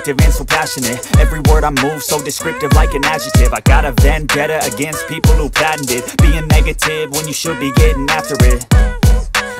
instinctive and so passionate. Every word I move so descriptive like an adjective. I got a vendetta against people who patented being negative when you should be getting after it.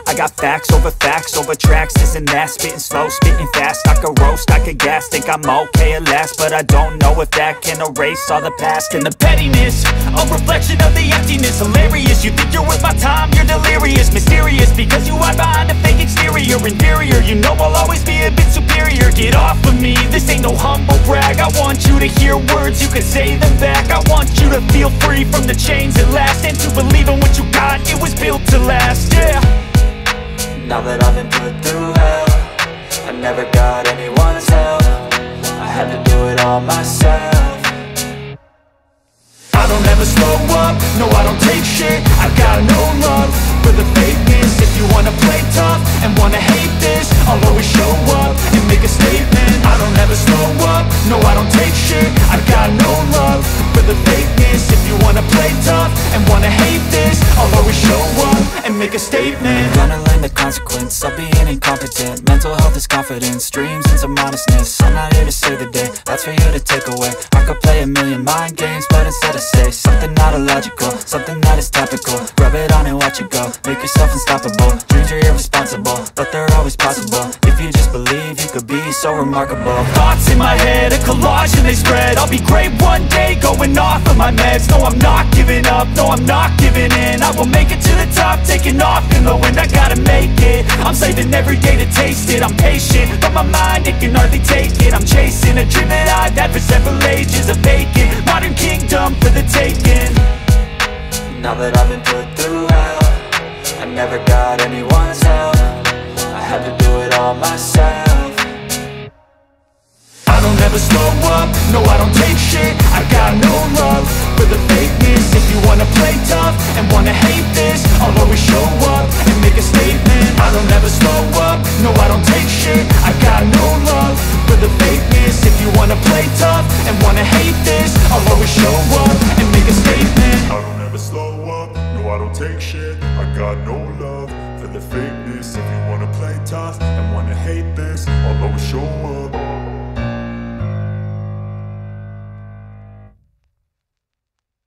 I got facts over tracks, this and that. Spitting slow, spitting fast, I could roast, I could gas. Think I'm okay at last, but I don't know if that can erase all the past. And the pettiness, a reflection of the emptiness. Hilarious, you think you're worth my time, you're delirious. Mysterious, because you hide behind a fake exterior. Inferior, you know I'll always be a bit superior. Get off of me, this ain't no humble brag. I want you to hear words, you can say them back. I want you to feel free from the chains at last, and to believe in what you got, it was built to last, yeah. Now that I've been put through hell, I never got anyone's help. I had to do it all myself. I don't ever slow up, no I don't take shit. I got no love for the fakeness. If you wanna play tough and wanna hate this, I'll always show up and make a statement. I don't ever slow up, no I don't take shit. I got no love for the fakeness. If you wanna play tough and wanna hate this, I'll always show up and make a statement. Gonna learn the consequence of being incompetent. Mental health is confidence, dreams and some modestness. I'm not here to save the day, that's for you to take away. I could play a million mind games, but instead I say something not illogical, something that is topical. Rub it on and watch it go, make yourself unstoppable. Dreams are irresponsible, but they're always possible. If you just believe, you could be so remarkable. Thoughts in my head, a collage and they spread. I'll be great one day, going off of my meds. No, I'm not giving up, no, I'm not giving in. I will make it to the top, taking off in the wind. I gotta make it, I'm saving every day to taste it. I'm patient, but my mind, it can hardly take it. I'm chasing a dream that I've had for several ages. A vacant, modern kingdom for the taking. Now that I've been put through hell, I never got anyone's help. I had to do it all myself. I don't ever slow up, no I don't take shit. I got no love for the fakeness. If you wanna play tough and wanna hate this, I'll always show up and make a statement. I don't ever slow up, no I don't take shit. I got no love for the fakeness.